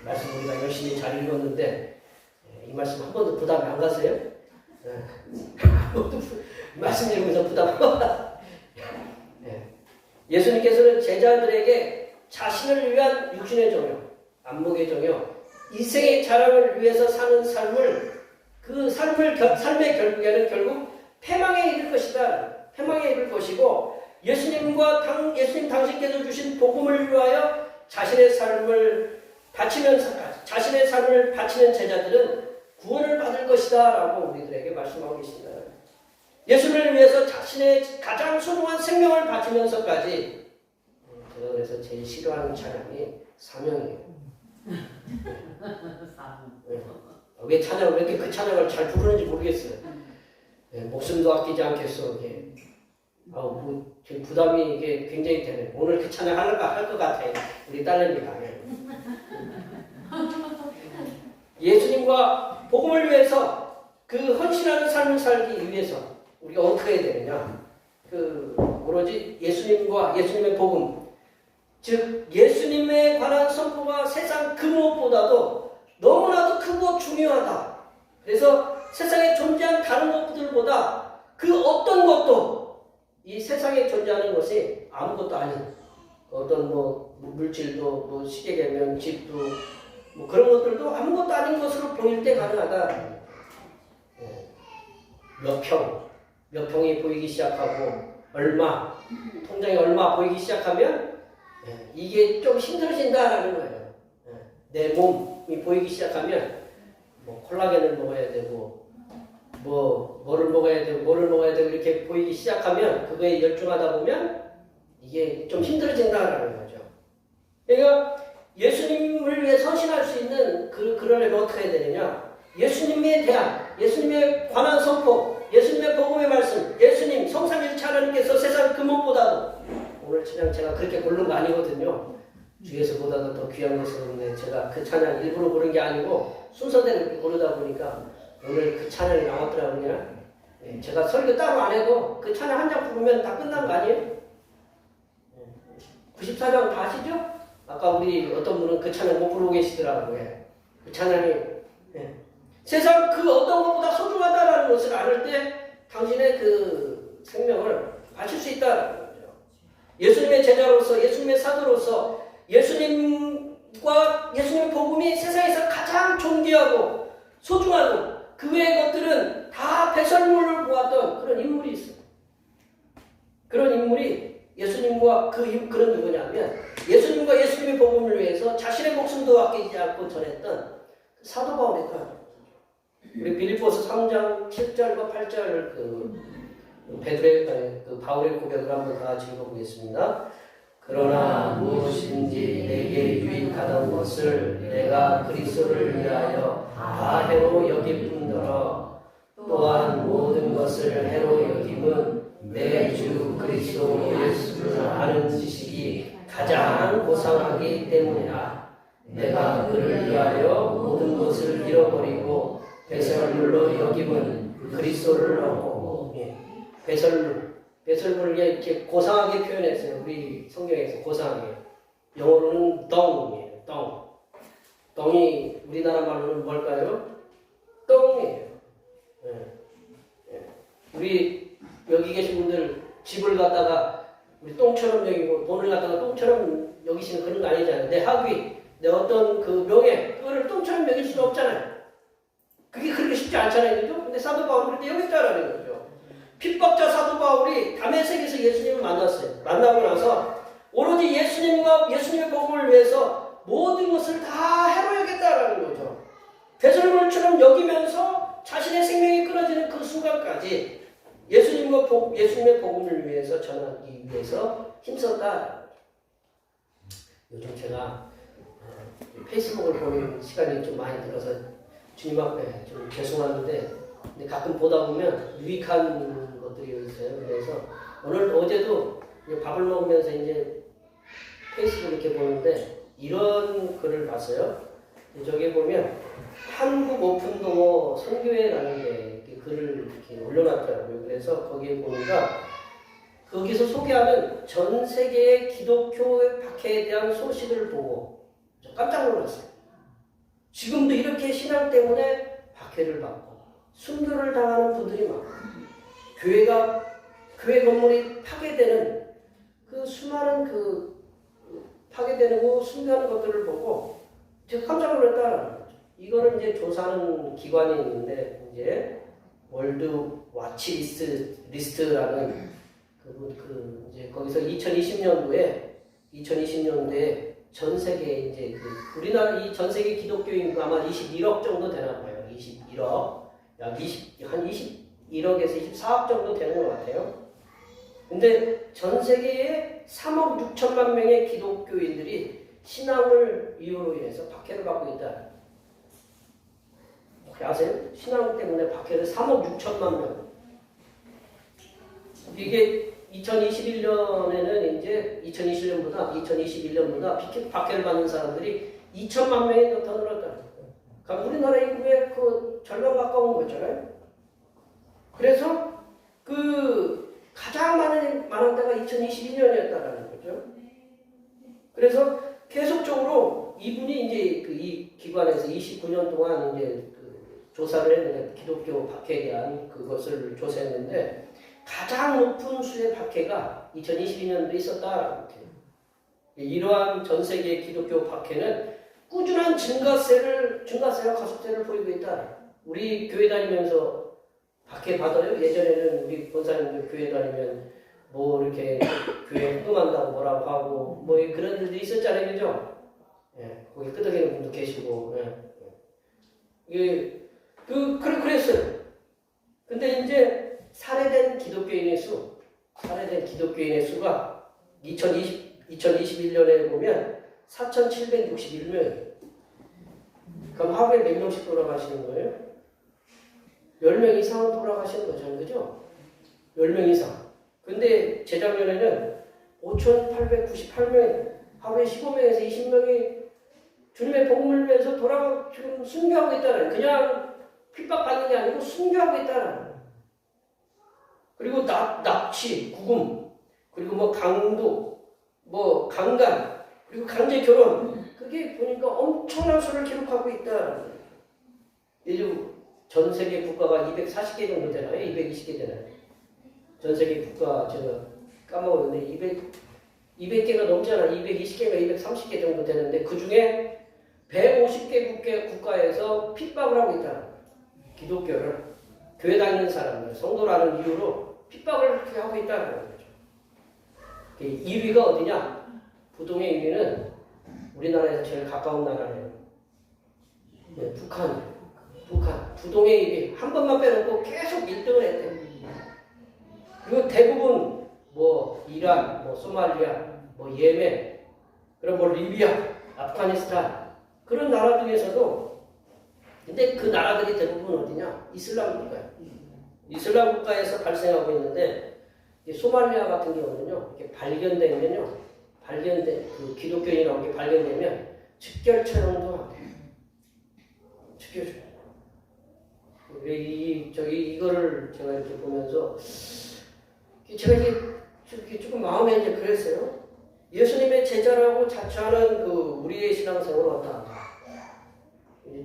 말씀 우리가 열심히 잘 읽었는데 이 말씀 한 번도 부담이 안 가세요? 말씀 읽으면서 부담 예수님께서는 제자들에게 자신을 위한 육신의 정욕, 안목의 정욕, 이생의 자랑을 위해서 사는 삶을 삶의 결국에는 결국 패망에 이를 것이다. 패망에 이를 것이고 예수님 당신께서 주신 복음을 위하여 자신의 삶을 바치는 제자들은 구원을 받을 것이다 라고 우리들에게 말씀하고 계십니다. 예수를 위해서 자신의 가장 소중한 생명을 바치면서까지 제가 그래서 제일 싫어하는 찬양이 사명이에요. 왜 찬양을 이렇게 그 찬양을 잘 부르는지 모르겠어요. 목숨도 아끼지 않겠어. 지금 부담이 이게 굉장히 되네. 오늘 그 찬양 할 것 같아. 우리 딸내미가. 예수님과 복음을 위해서 그 헌신하는 삶을 살기 위해서 우리가 어떻게 해야 되느냐? 오로지 예수님과 예수님의 복음, 즉 예수님에 관한 선포가 세상 그 무엇보다도 너무나도 크고 중요하다. 그래서 세상에 존재한 다른 것들보다 그 어떤 것도 이 세상에 존재하는 것이 아무것도 아닌 어떤 물질도 시계개면 집도 그런 것들도 아무것도 아닌 것으로 보일 때 가능하다. 몇 평이 보이기 시작하고 통장에 얼마 보이기 시작하면 이게 좀 힘들어진다라는 거예요. 내 몸이 보이기 시작하면 콜라겐을 먹어야 되고 뭐를 먹어야 되고 이렇게 보이기 시작하면 그거에 열중하다 보면 이게 좀 힘들어진다라는 거죠. 그러니까 예수님을 위해 선신할 수 있는 그러려면 어떻게 해야 되느냐? 예수님에 대한 예수님에 관한 선포, 예수님의 복음의 말씀, 예수님 성삼일체 하나님께서 세상 그 무엇보다도 오늘 찬양 제가 그렇게 고른 거 아니거든요. 주에서보다도 더 귀한 것을 그런데 제가 그 찬양 일부러 고른 게 아니고 순서대로 이렇게 고르다 보니까 오늘 그 찬양이 나왔더라고요. 제가 설교 따로 안 해도 그 찬양 한 장 부르면 다 끝난 거 아니에요? 94장 다 아시죠? 아까 우리 어떤 분은 그 찬양 못 부르고 계시더라고요. 그 찬양이 세상 그 어떤 것보다 소중하다라는 것을 알을 때 당신의 그 생명을 바칠 수 있다는 거죠. 예수님의 제자로서 예수님의 사도로서 예수님과 예수님의 복음이 세상에서 가장 존귀하고 소중하고 그 외의 것들은 다 배설물을 보았던 그런 인물이 있어요. 그런 인물이 예수님과 그런 누구냐면 예수님과 예수님의 복음을 위해서 자신의 목숨도 아끼지 않고 전했던 사도 바울이다. 우리 빌립보서 3장 7절과 8절 바울의 고백을 한번 다 같이 읽어보겠습니다. 그러나 무엇인지 내게 유익하던 것을 내가 그리스도를 위하여 다 해로 여길 뿐더러 또한 모든 것을 해로 여김은 내 주 그리스도 예수를 아는 지식이 가장 고상하기 때문이라. 내가 그를 위하여 모든 것을 잃어버리고 배설물로 여김은 그리스도를 얻고 배설물을 이렇게 고상하게 표현했어요. 우리 성경에서 고상하게. 영어로는 덩이에요. 덩이 우리나라 말로는 뭘까요? 똥이에요. 우리 여기 계신 분들 집을 갖다가 우리 똥처럼 여기고 돈을 갖다가 똥처럼 여기시는 그런 거 아니잖아요. 내 학위, 내 어떤 그 명예, 그거를 똥처럼 여길 수는 없잖아요. 그게 그렇게 쉽지 않잖아요. 그죠? 근데 사도 바울이 그때 여기 있다라는 거죠. 핍박자 사도 바울이 다메섹에서 예수님을 만났어요. 만나고 나서 오로지 예수님과 예수님의 복음을 위해서 모든 것을 다 해로야겠다라는 거죠. 배설물처럼 여기면서 자신의 생명이 끊어지는 그 순간까지 예수님의 복음을 위해서 전하기 위해서 힘썼다. 요즘 제가 페이스북을 보는 시간이 좀 많이 들어서 주님 앞에 좀 죄송한데 근데 가끔 보다 보면 유익한 것들이 있어요. 그래서 어제도 밥을 먹으면서 이제 페이스북 이렇게 보는데 이런 글을 봤어요. 저기 보면 한국 오픈도어 선교회라는 게 이렇게 글을 이렇게 올려놨더라고요. 그래서 거기에 보니까 거기서 소개하는 전 세계의 기독교의 박해에 대한 소식을 보고 깜짝 놀랐어요. 지금도 이렇게 신앙 때문에 박해를 받고 순교를 당하는 분들이 많고 교회 건물이 파괴되는 그 수많은 파괴되는 파괴하는 것들을 보고 제가 깜짝 놀랐다는 거죠. 이거를 이제 조사하는 기관이 있는데 이제 월드 와치 리스트라는 이제 거기서 2020년도에 전 세계 이제 우리나라 이 전 세계 기독교 인구 아마 21억 정도 되나 봐요. 21억 약 21억에서 24억 정도 되는 것 같아요. 근데 전 세계에 3억 6천만 명의 기독교인들이 신앙을 이유로 인해서 박해를 받고 있다. 혹시 아세요? 신앙 때문에 박해를 3억 6천만 명. 이게 2021년에는 이제 2021년보다 박해를 받는 사람들이 2천만 명이 더 늘었다. 그러니까 우리나라 인구의 그 절반 가까운 거잖아요. 그래서 그 가장 많은 때가 2022년이었다라는 거죠. 그래서 계속적으로 이분이 이제 이 기관에서 29년 동안 이제 그 조사를 했는데 기독교 박해에 대한 그것을 조사했는데 가장 높은 수의 박해가 2022년도에 있었다. 이러한 전 세계 기독교 박해는 꾸준한 증가세와 가속세를 보이고 있다. 우리 교회 다니면서 박해 받아요. 예전에는 우리 권사님들 교회 다니면 뭐 이렇게 교회 흥한다고 뭐라고 하고 뭐 그런 일도 있었잖아요, 그죠? 예, 거기 끄덕이는 분도 계시고, 예. 그랬어요. 근데 이제 살해된 기독교인의 수가 2021년에 보면 4,761명. 그럼 하루에 몇 명씩 돌아가시는 거예요? 10명 이상은 돌아가시는 거잖아요, 그죠? 10명 이상. 근데 재작년에는 5,898명, 하루에 15명에서 20명이 주님의 복음을 위해서 지금 순교하고 있다는, 그냥 핍박받는 게 아니고 순교하고 있다는. 그리고 납치, 구금, 그리고 뭐 강도, 뭐 강간, 그리고 강제 결혼, 그게 보니까 엄청난 수를 기록하고 있다. 요즘 전 세계 국가가 240개 정도 되나요? 220개 되나요? 전 세계 국가 제가 까먹었는데 200개가 넘잖아. 220개가 230개 정도 되는데 그 중에 150개 국가에서 핍박을 하고 있다. 기독교를 교회 다니는 사람들, 성도라는 이유로 핍박을 그렇게 하고 있다는 거죠. 2위가 어디냐? 부동의 1위는 우리나라에서 제일 가까운 나라예요. 네, 북한. 부동의 1위. 한 번만 빼놓고 계속 1등을 했대요. 그리고 대부분 뭐 이란, 뭐 소말리아, 뭐 예멘, 그럼 뭐 리비아, 아프가니스탄 그런 나라 중에서도 근데 그 나라들이 대부분 어디냐? 이슬람 국가예요. 이슬람 국가에서 발생하고 있는데 소말리아 같은 경우는요, 이렇게 발견되면요, 그 기독교인이라고 이렇게 발견되면 즉결 처형도 안 돼요. 즉결 처형. 이거를 제가 이렇게 보면서 제가 이게 조금 마음에 이제 그랬어요. 예수님의 제자라고 자처하는 그 우리의 신앙생활은 어떠한가?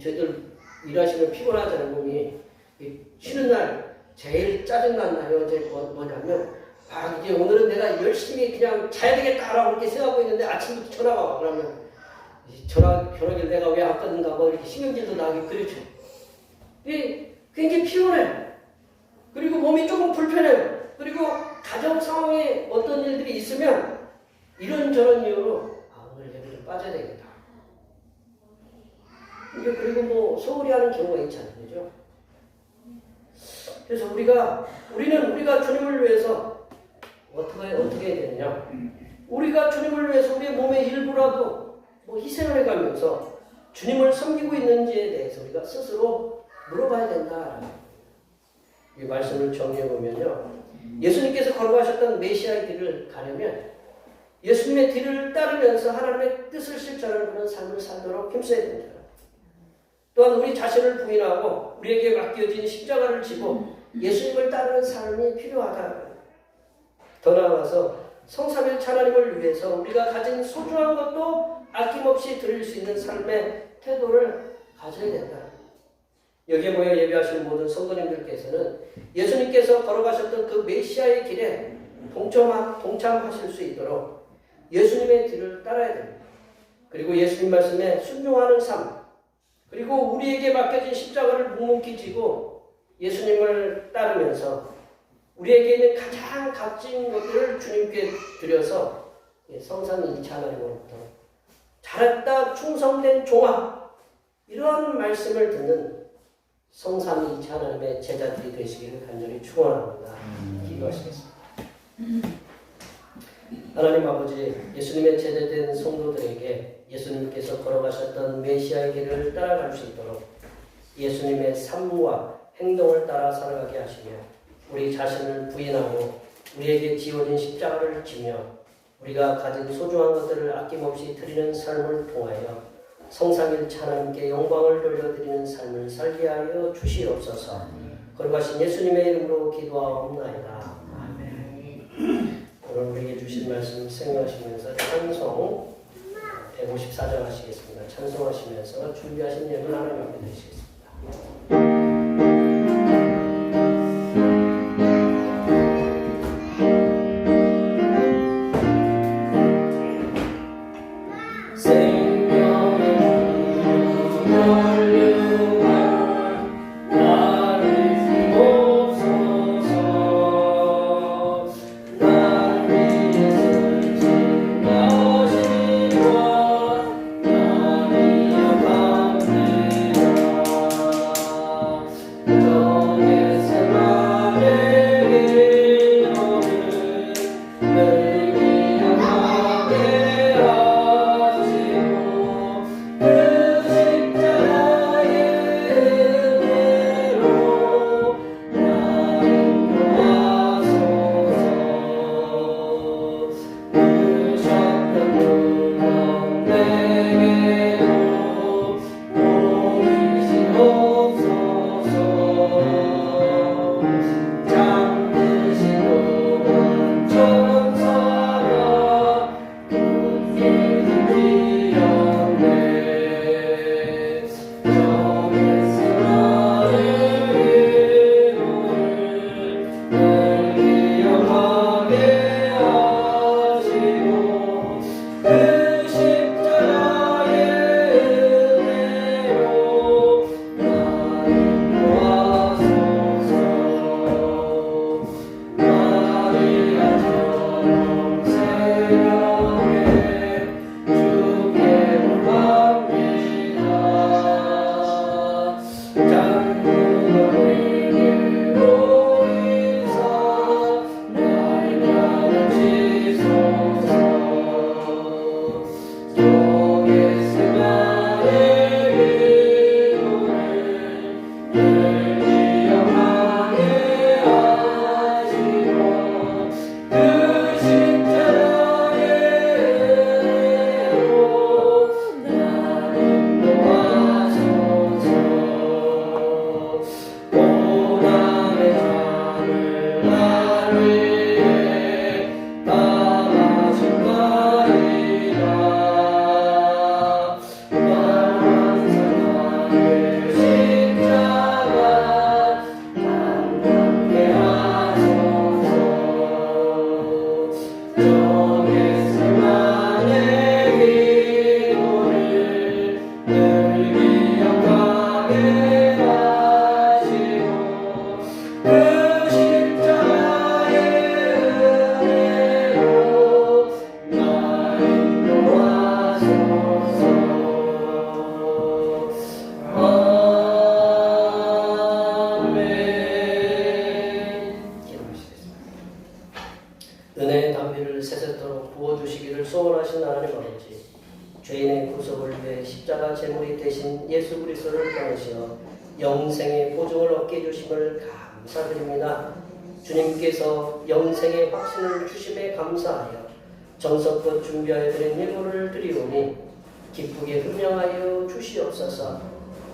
저희들 일하시면 피곤하잖아요, 몸이. 쉬는 날 제일 짜증난 날이 어제 뭐냐면 이제 오늘은 내가 열심히 그냥 자야 되겠다라고 이렇게 생각하고 있는데 아침부터 전화가 와. 그러면 전화기를 내가 왜 안 끊는가 뭐 이렇게 신경질도 나게 그렇죠. 굉장히 피곤해. 그리고 몸이 조금 불편해요. 그리고 가정 상황에 어떤 일들이 있으면 이런저런 이유로 오늘 예배 좀 빠져야 되겠다. 그리고 뭐 소홀히 하는 경우가 있잖아요, 그죠? 그래서 우리가 주님을 위해서 어떻게 해야 되느냐? 우리가 주님을 위해서 우리의 몸의 일부라도 뭐 희생을 해가면서 주님을 섬기고 있는지에 대해서 우리가 스스로 물어봐야 된다. 이 말씀을 정리해 보면요, 예수님께서 걸어가셨던 메시아의 길을 가려면 예수님의 뒤를 따르면서 하나님의 뜻을 실천하는 그런 삶을 살도록 힘써야 됩니다. 또한 우리 자신을 부인하고 우리에게 맡겨진 십자가를 지고 예수님을 따르는 삶이 필요하다. 더 나아가서 성삼일 하나님을 위해서 우리가 가진 소중한 것도 아낌없이 드릴 수 있는 삶의 태도를 가져야 된다. 여기에 모여 예배하시는 모든 성도님들께서는 예수님께서 걸어가셨던 그 메시아의 길에 동참하실 수 있도록 예수님의 길을 따라야 됩니다. 그리고 예수님 말씀에 순종하는 삶, 그리고 우리에게 맡겨진 십자가를 묵묵히 지고 예수님을 따르면서 우리에게 있는 가장 값진 것들을 주님께 드려서 성삼위일체 하나님으로부터 잘했다 충성된 종아, 이러한 말씀을 듣는 성삼위일체 하나님의 제자들이 되시기를 간절히 축원합니다. 기도하시겠습니다. 하나님 아버지, 예수님의 제자된 성도들에게 예수님께서 걸어가셨던 메시아의 길을 따라갈 수 있도록 예수님의 삶과 행동을 따라 살아가게 하시며 우리 자신을 부인하고 우리에게 지어진 십자가를 지며 우리가 가진 소중한 것들을 아낌없이 드리는 삶을 통하여 성삼일체 하나님께 영광을 돌려드리는 삶을 살게 하여 주시옵소서. 거룩하신 예수님의 이름으로 기도하옵나이다. 오늘 우리에게 주신 말씀 생각하시면서 찬송 154장 하시겠습니다. 찬송하시면서 준비하신 예물 하나님 앞에 드리시겠습니다. 은혜의 담비를 세세토록 부어주시기를 소원하신 하나님 아버지, 죄인의 구속을 위해 십자가 제물이 되신 예수 그리스도를 통하시어 영생의 보증을 얻게 해주심을 감사드립니다. 주님께서 영생의 확신을 주심에 감사하여 정성껏 준비하여 드린 예물을 드리오니 기쁘게 흠명하여 주시옵소서.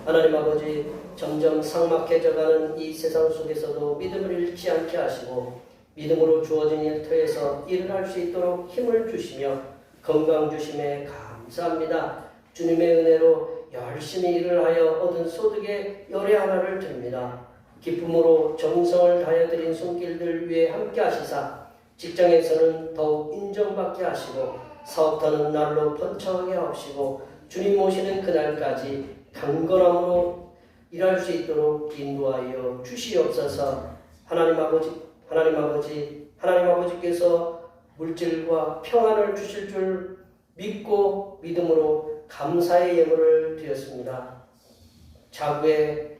하나님 아버지, 점점 삭막해져가는 이 세상 속에서도 믿음을 잃지 않게 하시고 믿음으로 주어진 일터에서 일을 할 수 있도록 힘을 주시며 건강 주심에 감사합니다. 주님의 은혜로 열심히 일을 하여 얻은 소득의 열의 하나를 드립니다. 기쁨으로 정성을 다하여 드린 손길들 위해 함께 하시사 직장에서는 더욱 인정받게 하시고 사업터는 날로 번창하게 하시고 주님 모시는 그날까지 강건함으로 일할 수 있도록 인도하여 주시옵소서. 하나님 아버지께서 물질과 평안을 주실 줄 믿고 믿음으로 감사의 예물을 드렸습니다. 자구의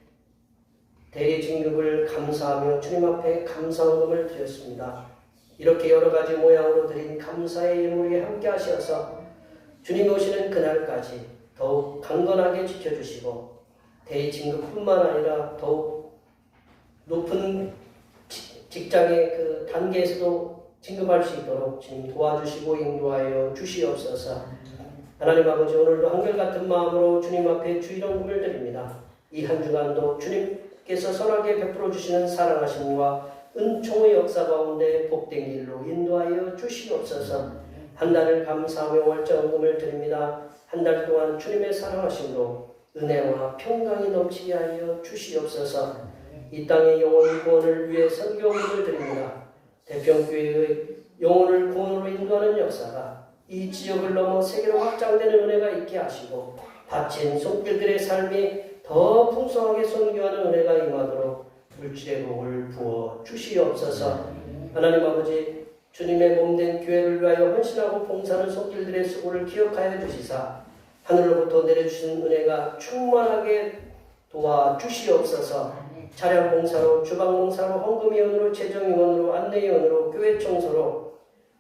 대리진급을 감사하며 주님 앞에 감사헌금을 드렸습니다. 이렇게 여러 가지 모양으로 드린 감사의 예물에 함께 하셔서 주님 오시는 그날까지 더욱 강건하게 지켜주시고 대리진급뿐만 아니라 더욱 높은 직장의 그 단계에서도 진급할 수 있도록 주님 도와주시고 인도하여 주시옵소서. 하나님 아버지, 오늘도 한결같은 마음으로 주님 앞에 주일헌금을 드립니다. 이 한 주간도 주님께 하나님께서 선하게 베풀어 주시는 사랑하심과 은총의 역사 가운데 복된 길로 인도하여 주시옵소서. 한 달을 감사하며 월정금을 드립니다. 한 달 동안 주님의 사랑하심으로 은혜와 평강이 넘치게 하여 주시옵소서. 이 땅의 영혼 구원을 위해 선교금을 드립니다. 대평교회의 영혼을 구원으로 인도하는 역사가 이 지역을 넘어 세계로 확장되는 은혜가 있게 하시고 바친 손길들의 삶이 더 풍성하게 선교하는 은혜가 임하도록 물질의 복을 부어 주시옵소서. 하나님 아버지, 주님의 몸된 교회를 위하여 헌신하고 봉사하는 손길들의 수고를 기억하여 주시사 하늘로부터 내려주신 은혜가 충만하게 도와주시옵소서. 차량 봉사로, 주방 봉사로, 헌금위원으로, 재정위원으로, 안내위원으로, 교회 청소로,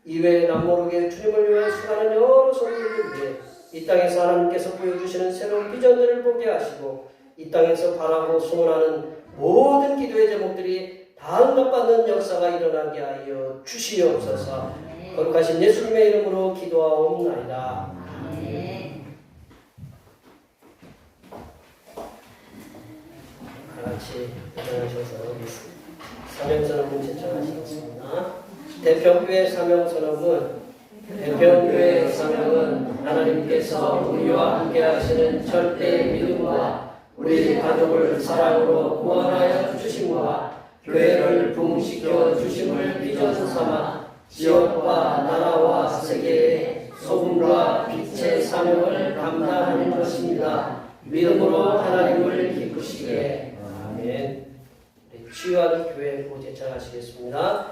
이외에 남모르게 주님을 위해 수고하는 여러 손길들 위해 이 땅에서 하나님께서 보여주시는 새로운 비전들을 보게 하시고 이 땅에서 바라고 소원하는 모든 기도의 제목들이 다 응답받는 역사가 일어나게 하여 주시옵소서. 거룩하신 예수님의 이름으로 기도하옵나이다. 같이 일어나셔서 사명선언문 제청하시겠습니다. 대평교회 사명선언문. 대평교회 사명은 하나님께서 우리와 함께 하시는 절대 믿음과 우리 가족을 사랑으로 구원하여 주심과 교회를 부흥시켜 주심을 비전 삼아 지역과 나라와 세계에 소금과 빛의 사명을 감당하는 것입니다. 믿음으로 하나님을 기쁘시게. 아멘. 치유하는 교회 보제창하시겠습니다.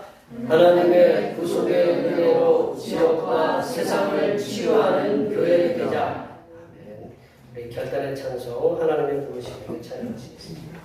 하나님의 구속의 은혜로 지역과 세상을 치유하는 교회 되자. 아멘. 우리 결단의 찬송 하나님의 부르심을 찬양하시겠습니다.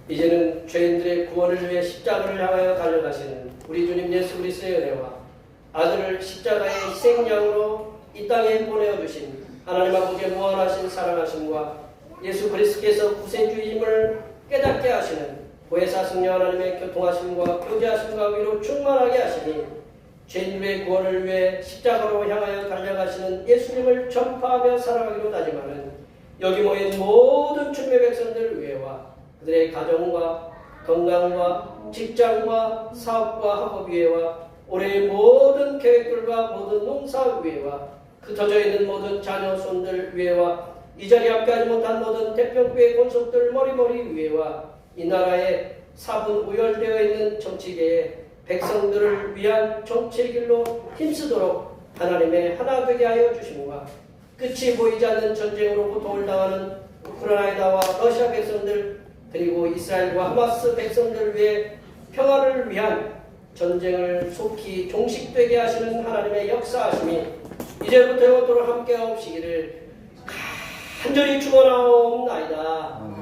이제는 죄인들의 구원을 위해 십자가를 향하여 달려가시는 우리 주님 예수 그리스도의 은혜와 아들을 십자가의 희생양으로 이 땅에 보내어주신 하나님 아버지의 무한하신 사랑하심과 예수 그리스도께서 구세주임을 깨닫게 하시는 보혜사 승려 하나님의 교통하심과 교제하심과 위로 충만하게 하시니 죄인들의 구원을 위해 십자가로 향하여 달려가시는 예수님을 전파하며 살아가기로 다짐하는 여기 모인 모든 주님의 백성들 위해와 그들의 가정과 건강과 직장과 사업과 학업 위에와 올해의 모든 계획들과 모든 농사 위에와 흩어져 있는 모든 자녀 손들 위에와 이 자리에 함께하지 못한 모든 대평교회 권속들 머리머리 위에와 이 나라에 사분 우열되어 있는 정치계의 백성들을 위한 정치의 길로 힘쓰도록 하나님의 하나 되게 하여 주심과 끝이 보이지 않는 전쟁으로 고통을 당하는 우크라이나와 러시아 백성들 그리고 이스라엘과 하마스 백성들 위해 평화를 위한 전쟁을 속히 종식되게 하시는 하나님의 역사하심이 이제부터 영원토록 함께 하옵시기를 간절히 축원하옵나이다.